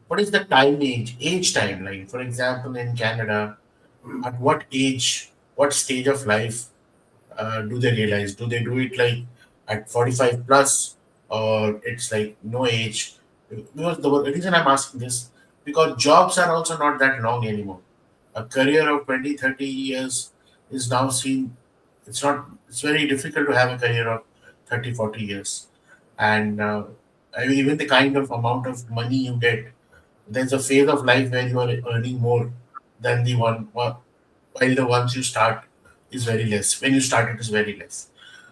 what is the age timeline? For example, in Canada, at what age, what stage of life do they realize? Do they do it like at 45 plus, or it's like no age? Because the reason I'm asking this, because jobs are also not that long anymore. A career of 20, 30 years is now seen, it's not, it's very difficult to have a career of 30, 40 years. And I mean, even the kind of amount of money you get, there's a phase of life where you are earning more than while the ones you start is very less. When you start, it is very less.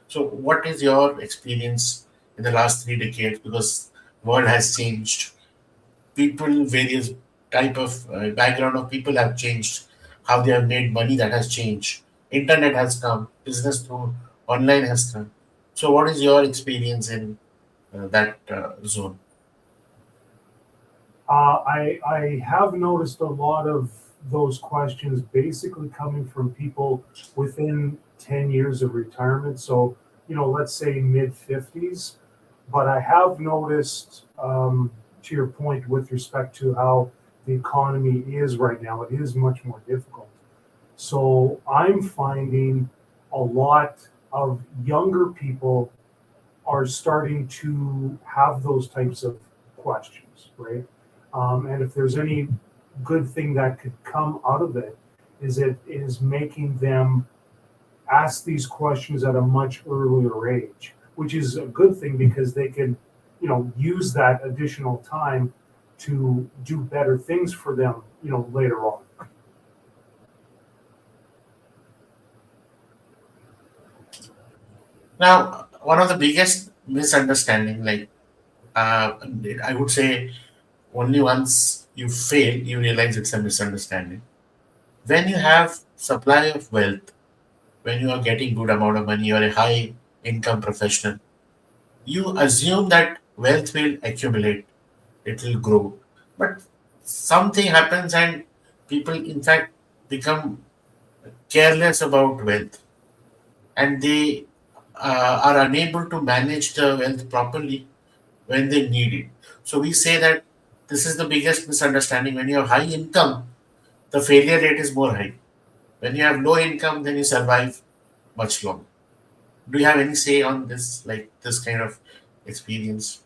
So, what is your experience in the last 3 decades? Because world has changed. People, various type of background of people have changed. How they have made money, that has changed. Internet has come. Business through online has come. So, what is your experience in that zone? I have noticed a lot of those questions basically coming from people within 10 years of retirement. So, let's say mid 50s. But I have noticed, to your point, with respect to how the economy is right now, it is much more difficult. So I'm finding a lot of younger people are starting to have those types of questions, right? And if there's any good thing that could come out of it, is it is making them ask these questions at a much earlier age, which is a good thing because they can, use that additional time to do better things for them, later on. Now, one of the biggest misunderstanding, like I would say, only once you fail, you realize it's a misunderstanding. When you have supply of wealth, when you are getting good amount of money, you're a high income professional, you assume that wealth will accumulate, it will grow. But something happens and people, in fact, become careless about wealth, and they are unable to manage the wealth properly when they need it. So we say that this is the biggest misunderstanding. When you have high income, the failure rate is more high. When you have low income, then you survive much longer. Do you have any say on this, like this kind of experience?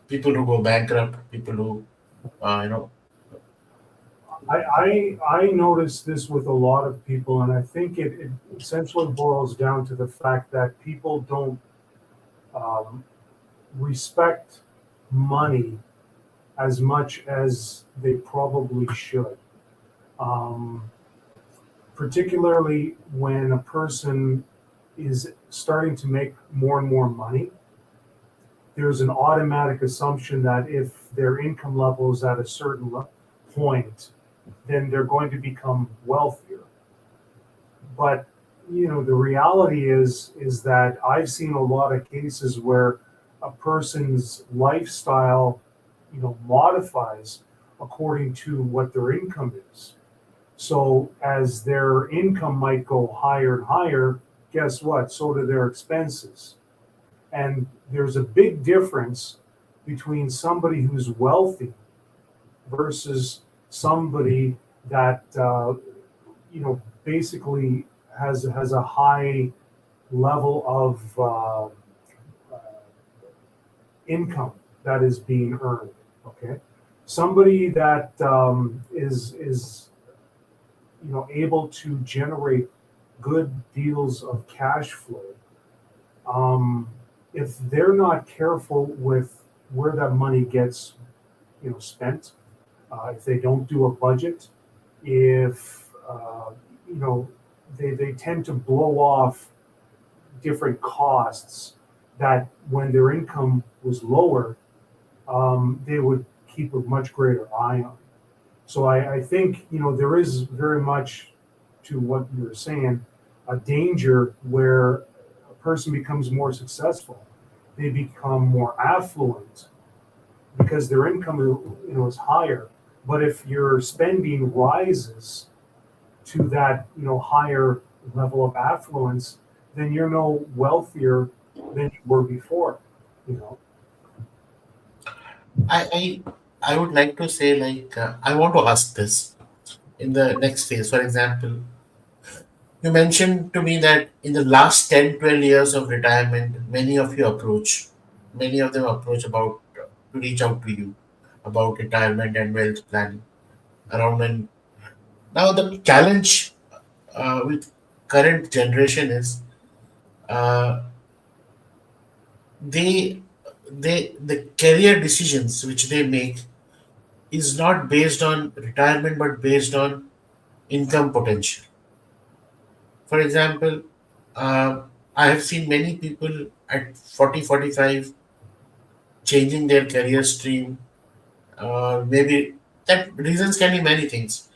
People who go bankrupt, people who, uh, you know, I notice this with a lot of people, and I think it essentially boils down to the fact that people don't um, respect money as much as they probably should. Um, Particularly when a person is starting to make more and more money, there's an automatic assumption that if their income level is at a certain point, then they're going to become wealthier. But the reality is that I've seen a lot of cases where a person's lifestyle, modifies according to what their income is. So as their income might go higher and higher, guess what? So do their expenses. And there's a big difference between somebody who's wealthy versus somebody that basically has a high level of income that is being earned. Okay, somebody that is able to generate good deals of cash flow. Um, if they're not careful with where that money gets spent, if they don't do a budget, if you know they tend to blow off different costs that when their income was lower, they would keep a much greater eye on. So I think there is very much to what you're saying, a danger where a person becomes more successful, they become more affluent because their income is higher. But if your spending rises to that higher level of affluence, then you're no wealthier than you were before. You know. I I would like to say, I want to ask this in the next phase. For example, you mentioned to me that in the last 10, 12 years of retirement, many of them approach about to reach out to you about retirement and wealth planning around. And now the challenge with current generation is uh, they the career decisions which they make is not based on retirement but based on income potential. For example, uh, I have seen many people at 40, 45 changing their career stream. Maybe that reasons can be many things.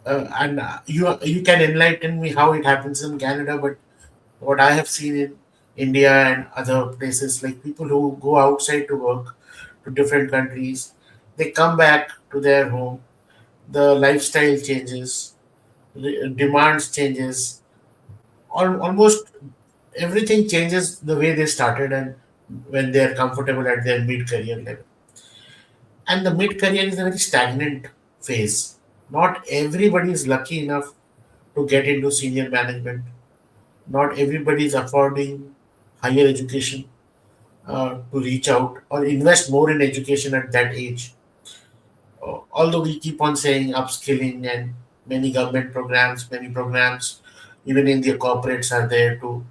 And you can enlighten me how it happens in Canada, but what I have seen in India and other places, like people who go outside to work to different countries, they come back to their home, the lifestyle changes, demands changes, almost everything changes the way they started and when they are comfortable at their mid career level. And the mid career is a very stagnant phase. Not everybody is lucky enough to get into senior management. Not everybody is affording higher education to reach out or invest more in education at that age. Although we keep on saying upskilling and many programs, even in the corporates are there to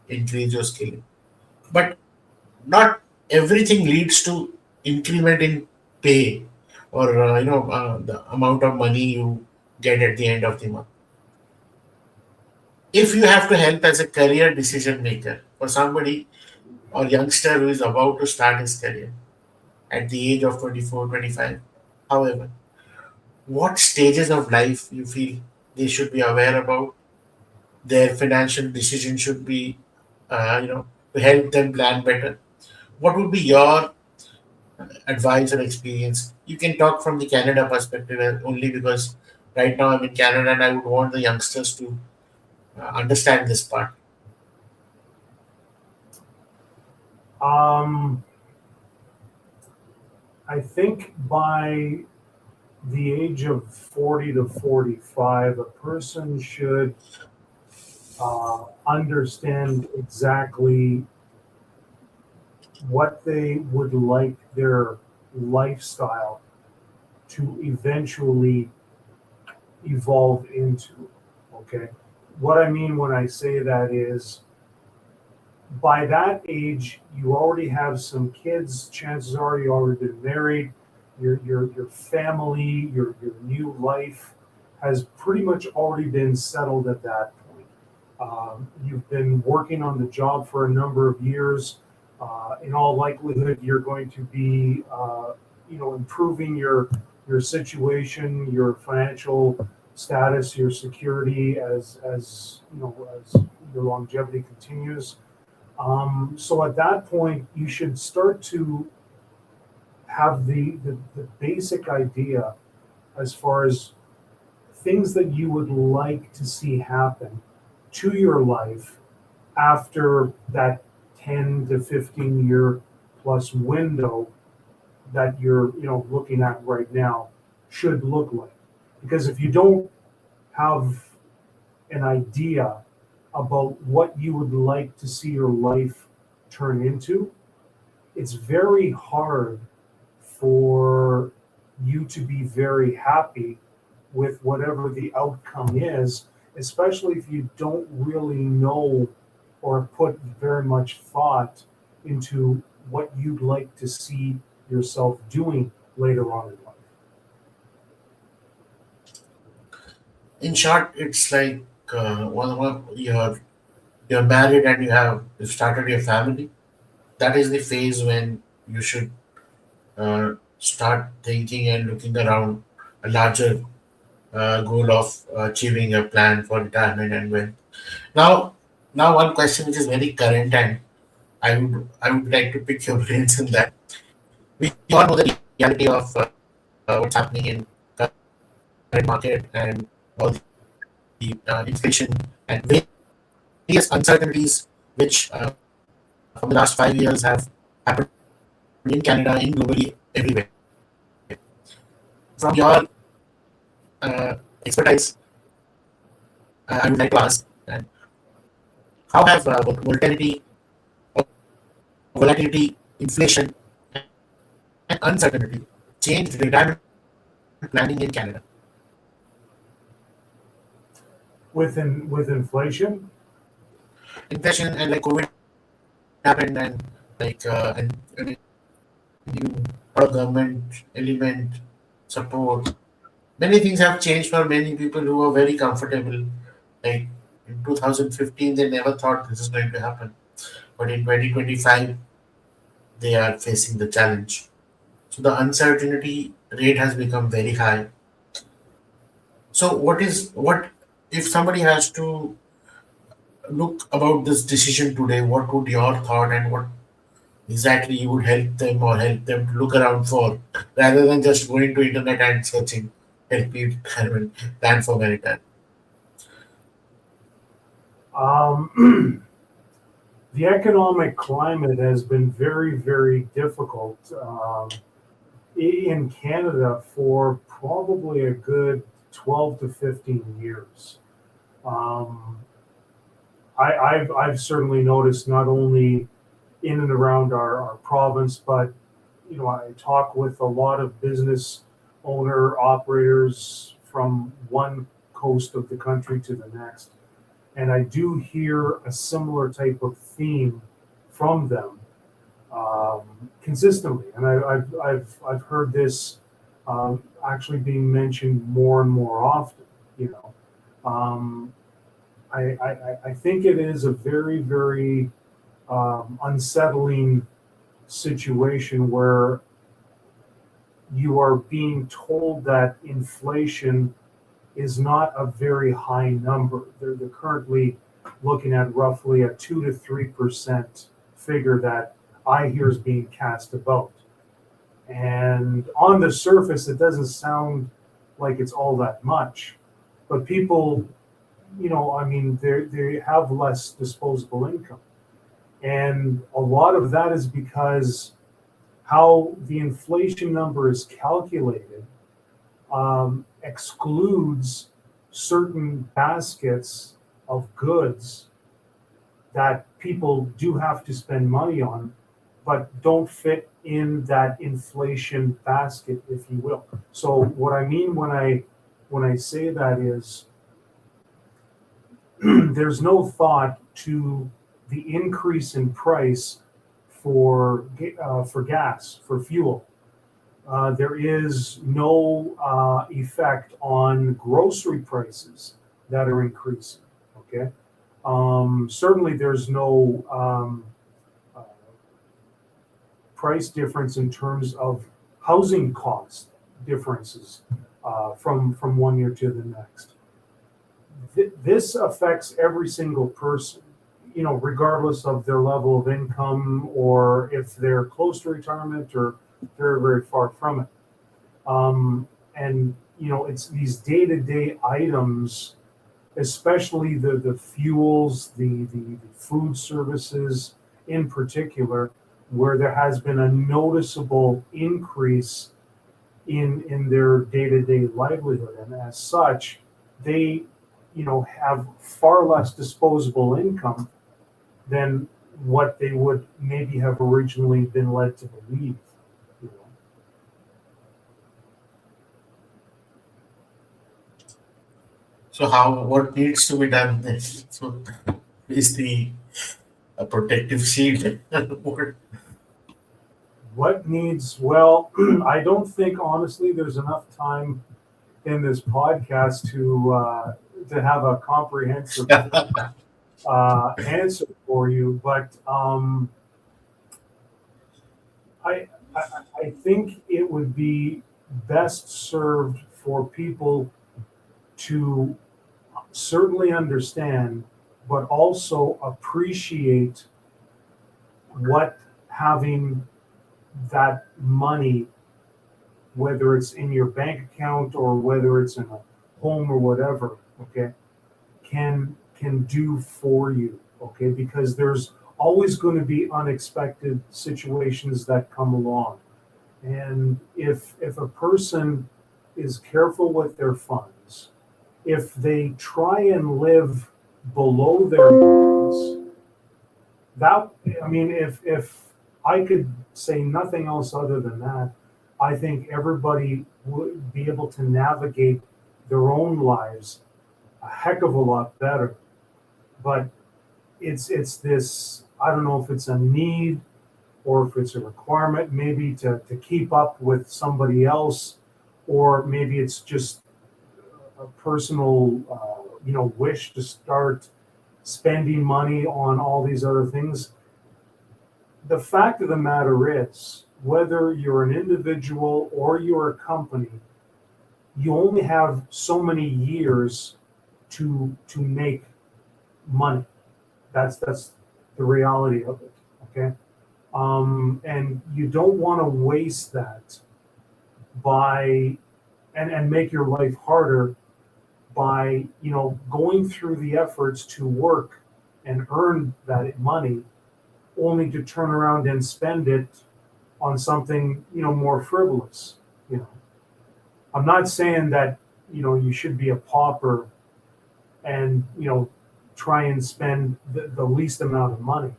increase your skilling. But not everything leads to increment in pay or the amount of money you get at the end of the month. If you have to help as a career decision maker for somebody or youngster who is about to start his career at the age of 24, 25, however, what stages of life you feel they should be aware about, their financial decision should be to help them plan better? What would be your advice or experience? You can talk from the Canada perspective only because right now I'm in Canada and I would want the youngsters to understand this part. Um, I think by the age of 40 to 45, a person should understand exactly what they would like their lifestyle to eventually evolve into. Okay. What I mean when I say that is by that age, you already have some kids. Chances are you already been married. Your family, your new life has pretty much already been settled at that point. You've been working on the job for a number of years. In all likelihood, you're going to be, improving your situation, your financial status, your security as your longevity continues. So at that point, you should start to have the basic idea as far as things that you would like to see happen to your life after that 10 to 15 year plus window that you're looking at right now should look like. Because if you don't have an idea about what you would like to see your life turn into, it's very hard for you to be very happy with whatever the outcome is, especially if you don't really know or put very much thought into what you'd like to see yourself doing later on in life. In short, it's like you're married and you've started your family. That is the phase when you should start thinking and looking around a larger goal of achieving a plan for retirement and wealth. Now, now one question which is very current and I would like to pick your brains in that. We all know the reality of what's happening in current market and all the inflation and various uncertainties which from the last 5 years have happened in Canada, in globally everywhere. from your expertise, I would like to ask, how have volatility, inflation, and uncertainty changed retirement planning in Canada? With inflation. Inflation and like COVID happened, and and you lot of government element support. Many things have changed for many people who were very comfortable. Like in 2015, they never thought this is going to happen, but in 2025, they are facing the challenge. So the uncertainty rate has become very high. So what if somebody has to look about this decision today? What would your thought and what exactly you would help them to look around for, rather than just going to internet and searching help me retirement plan for my retirement? The economic climate has been very, very difficult in Canada for probably a good 12 to 15 years. Um, I've certainly noticed not only in and around our province, but I talk with a lot of business owner operators from one coast of the country to the next, and I do hear a similar type of theme from them consistently. And I've heard this actually being mentioned more and more often. You know, um, I think it is a very, very unsettling situation where you are being told that inflation is not a very high number. They're currently looking at roughly a 2 to 3% figure that I hear is being cast about. And on the surface, it doesn't sound like it's all that much. But people, I mean, they have less disposable income. And a lot of that is because how the inflation number is calculated excludes certain baskets of goods that people do have to spend money on, but don't fit in that inflation basket, if you will. So what I mean when I say that is there's no thought to the increase in price for gas, for fuel. There is no effect on grocery prices that are increasing. Okay, certainly there's no uh, price difference in terms of housing cost differences from one year to the next. This affects every single person, regardless of their level of income or if they're close to retirement or very, very far from it. And it's these day-to-day items, especially the fuels, the food services in particular, where there has been a noticeable increase in their day-to-day livelihood, and as such, they have far less disposable income than what they would maybe have originally been led to believe. You know. So how what needs to be done then? So is the a protective shield? What- What needs? Well, I don't think honestly there's enough time in this podcast to have a comprehensive answer for you, but I, I I think it would be best served for people to certainly understand, but also appreciate what having that money, whether it's in your bank account or whether it's in a home or whatever, okay, can do for you, okay? Because there's always going to be unexpected situations that come along. And if a person is careful with their funds, if they try and live below their means, that, I mean, if I could say nothing else other than that, I think everybody would be able to navigate their own lives a heck of a lot better. But it's this, I don't know if it's a need or if it's a requirement, maybe to keep up with somebody else, or maybe it's just a personal wish to start spending money on all these other things. The fact of the matter is, whether you're an individual or you're a company, you only have so many years to make money. That's the reality of it. Okay, and you don't want to waste that by and make your life harder by going through the efforts to work and earn that money, only to turn around and spend it on something more frivolous. You know, I'm not saying that you should be a pauper and try and spend the least amount of money.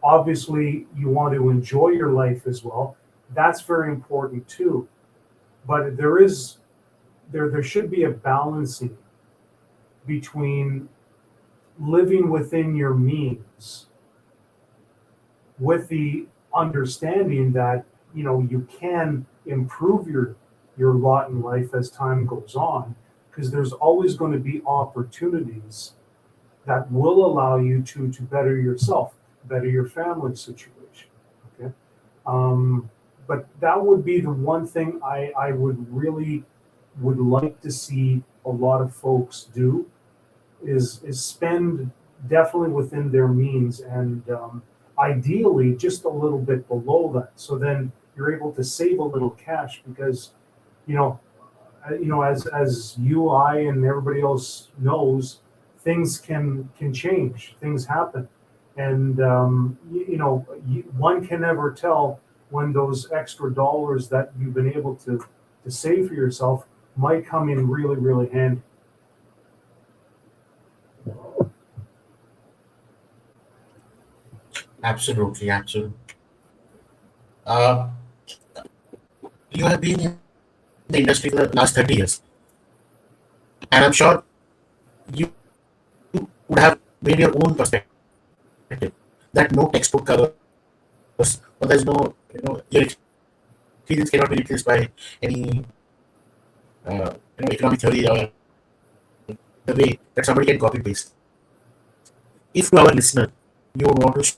Obviously, you want to enjoy your life as well. That's very important too. But there should be a balancing between living within your means with the understanding that you can improve your lot in life as time goes on, because there's always going to be opportunities that will allow you to better yourself, better your family situation. Okay, but that would be the one thing I would like to see a lot of folks do, is spend definitely within their means, and ideally just a little bit below that. So then you're able to save a little cash, because you know as you, I, and everybody else knows, things can change, things happen, and one can never tell when those extra dollars that you've been able to save for yourself might come in really, really handy. Absolutely, absolutely. Uh, you have been in the industry for the last 30 years, and I'm sure you would have made your own perspective that no textbook covers, or there's no, your experience cannot be replaced by any, economic theory, or the way that somebody can copy paste. If to our listener you would want to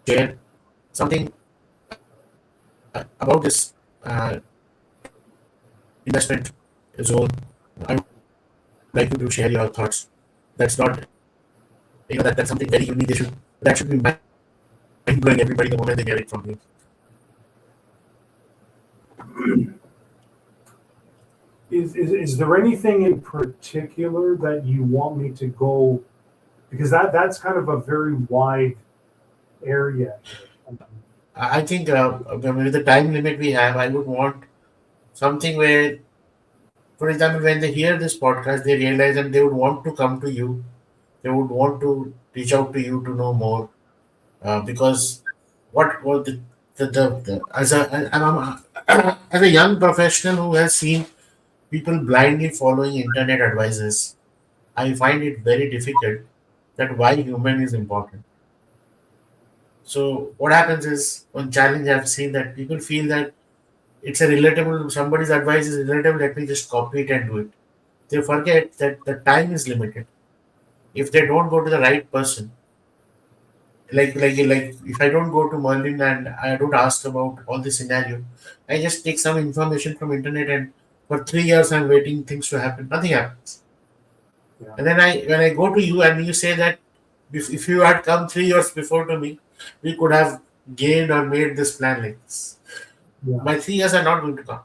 share something about this investment zone, I would like you to share your thoughts. That's not, that's something very unique. That should be mind blowing everybody the moment they hear it from you. Is there anything in particular that you want me to go, because that's kind of a very wide area here. I think with the time limit we have, I would want something where, for example, when they hear this podcast, they realize that they would want to come to you. They would want to reach out to you to know more, because what the as a as a young professional who has seen people blindly following internet advices, I find it very difficult that why human is important. So what happens is, one challenge I've seen that people feel that it's a relatable, somebody's advice is relatable, let me just copy it and do it. They forget that the time is limited. If they don't go to the right person, like if I don't go to Merlin and I don't ask about all the scenario, I just take some information from internet, and for 3 years I'm waiting things to happen. Nothing happens. Yeah, And then when I go to you and you say that if you had come 3 years before to me, we could have gained or made this plan like this. yeah, My 3 years are not going to come.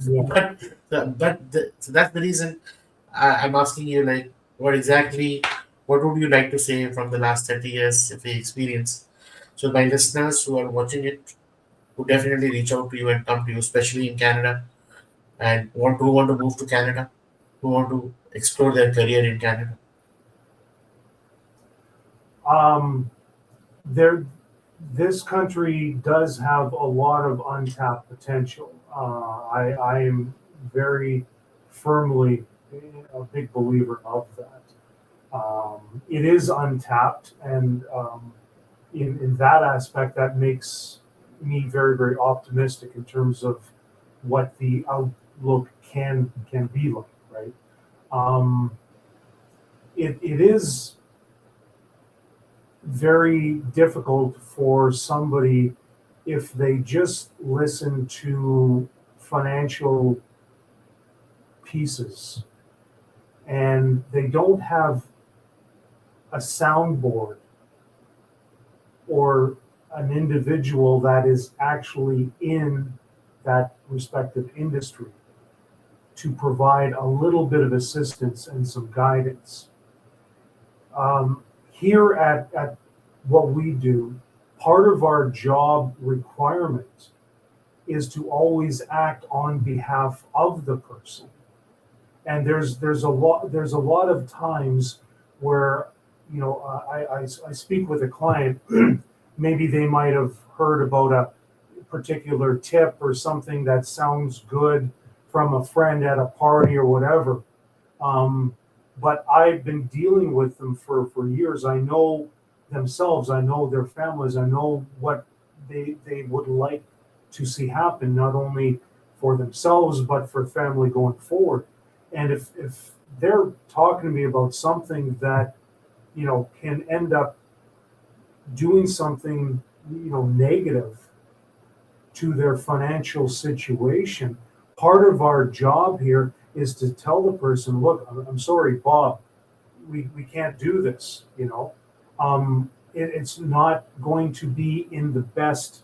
yeah. So that's the reason I'm asking you, like, what would you like to say from the last 30 years of your experience? So my listeners who are watching it would definitely reach out to you and come to you, especially in Canada. and want to move to Canada, who want to explore their career in Canada? Um, there, this country does have a lot of untapped potential. I am very firmly a big believer of that. It is untapped, and in that aspect, that makes me very, very optimistic in terms of what the outlook can be like, right? Um, it is very difficult for somebody if they just listen to financial pieces and they don't have a soundboard or an individual that is actually in that respective industry to provide a little bit of assistance and some guidance. Here at what we do, part of our job requirement is to always act on behalf of the person. And there's a lot of times where I speak with a client. Maybe they might have heard about a particular tip or something that sounds good from a friend at a party or whatever. Um, but I've been dealing with them for years. I know themselves, I know their families, I know what they would like to see happen, not only for themselves, but for family going forward. And if they're talking to me about something that, can end up doing something, negative to their financial situation, part of our job here is to tell the person, look, I'm sorry, Bob, we can't do this, it's not going to be in the best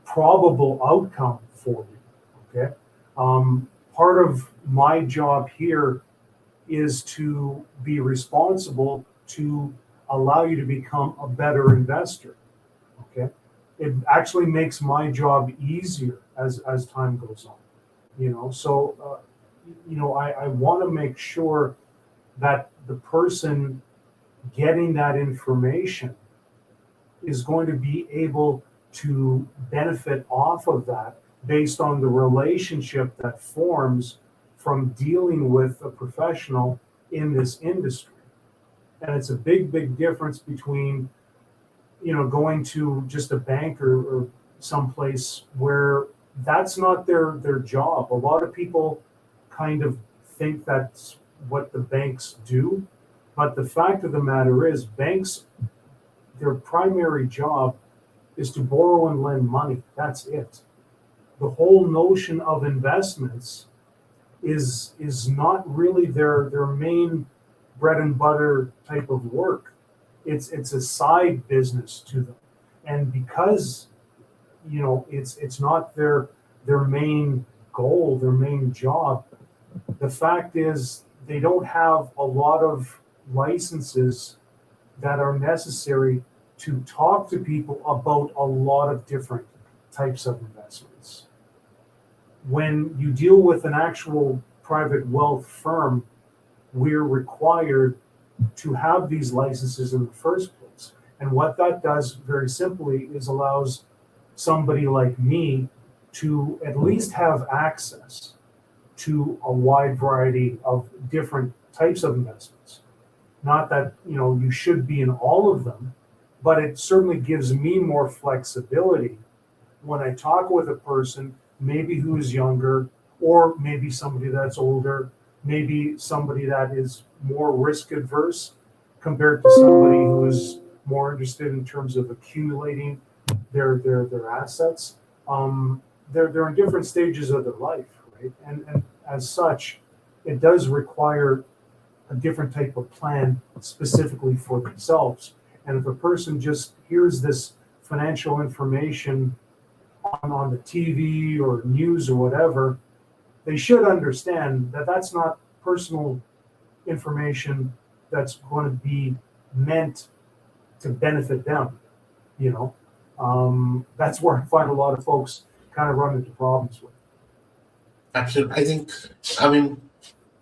probable outcome for you. Okay. Part of my job here is to be responsible to allow you to become a better investor. Okay. It actually makes my job easier as time goes on. I want to make sure that the person getting that information is going to be able to benefit off of that based on the relationship that forms from dealing with a professional in this industry. And it's a big, big difference between, going to just a bank or someplace where that's not their job. A lot of people kind of think that's what the banks do. But the fact of the matter is, banks, their primary job is to borrow and lend money. That's it. The whole notion of investments is not really their main bread and butter type of work. It's a side business to them, and because it's not their main goal, their main job. The fact is they don't have a lot of licenses that are necessary to talk to people about a lot of different types of investments. When you deal with an actual private wealth firm, we're required to have these licenses in the first place. And what that does very simply is allows somebody like me to at least have access to a wide variety of different types of investments. Not that, you should be in all of them, but it certainly gives me more flexibility when I talk with a person, maybe who's younger, or maybe somebody that's older, maybe somebody that is more risk adverse compared to somebody who's more interested in terms of accumulating their assets. They're in different stages of their life, right? And as such, it does require a different type of plan specifically for themselves. And if a person just hears this financial information on the TV or news or whatever, they should understand that that's not personal information that's going to be meant to benefit them. You That's where I find a lot of folks kind of run into problems with. Absolutely. I think, I mean,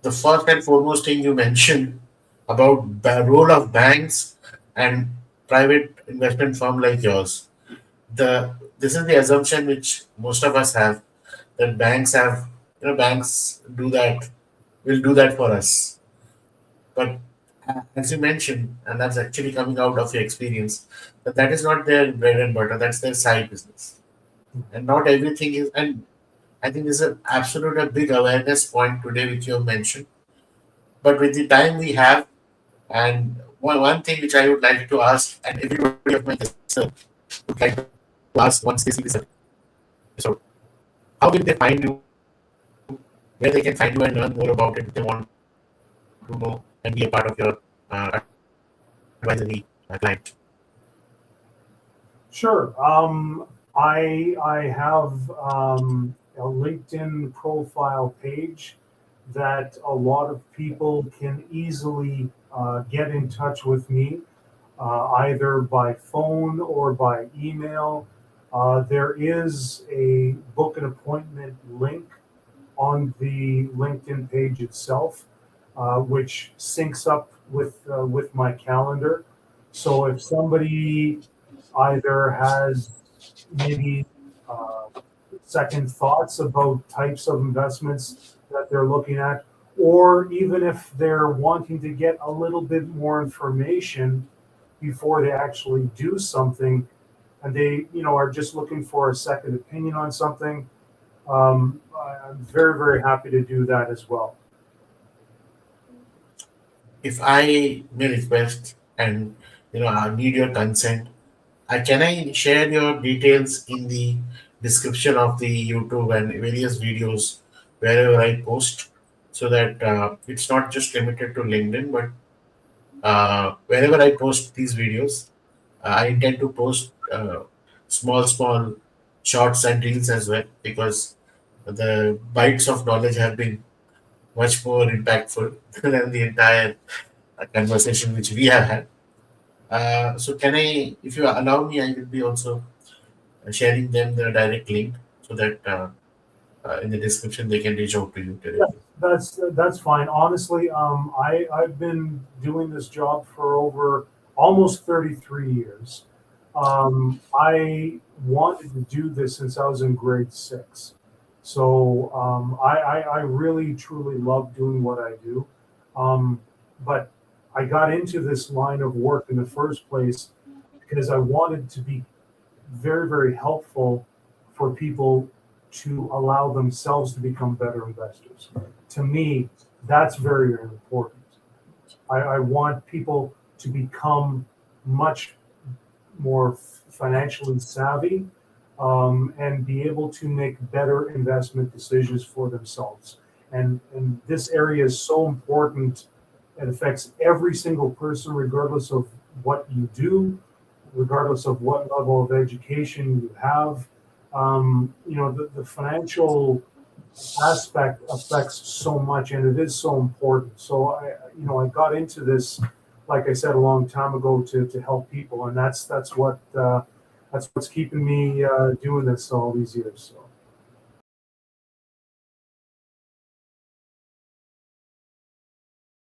the first and foremost thing you mentioned about the role of banks and private investment firm like yours. This is the assumption which most of us have, that banks have, banks do that, will do that for us. But as you mentioned, and that's actually coming out of your experience, that is not their bread and butter. That's their side business, and not everything is. And I think this is an absolute a big awareness point today, which you have mentioned. But with the time we have, and one thing which I would like to ask, and everybody of my listeners would like to ask once they see this episode, how will they find you, where they can find you and learn more about it if they want to know and be a part of your advisory client? Sure. I have a LinkedIn profile page that a lot of people can easily get in touch with me, either by phone or by email. There is a book an appointment link on the LinkedIn page itself, which syncs up with my calendar. So if somebody either has maybe uh, second thoughts about types of investments that they're looking at, or even if they're wanting to get a little bit more information before they actually do something, and they are just looking for a second opinion on something, I'm very, very happy to do that as well. If I may request, and I need your consent, I share your details in the description of the YouTube and various videos wherever I post, so that it's not just limited to LinkedIn, but wherever I post these videos, I intend to post small shorts and reels as well, because the bites of knowledge have been much more impactful than the entire conversation which we have had. So can I, if you allow me, I will be also sharing them the direct link, so that in the description they can reach out to you Yeah, directly. that's fine. Honestly, I've been doing this job for over almost 33 years. I wanted to do this since I was in grade six. So I really truly love doing what I do. Um, but I got into this line of work in the first place because I wanted to be very, very helpful for people to allow themselves to become better investors. To me, that's very, very important. I want people to become much more financially savvy, and be able to make better investment decisions for themselves. And this area is so important. It affects every single person, regardless of what you do, regardless of what level of education you have. The financial aspect affects so much, and it is so important. So I got into this, like I said, a long time ago to help people, and that's what's keeping me doing this all these years. So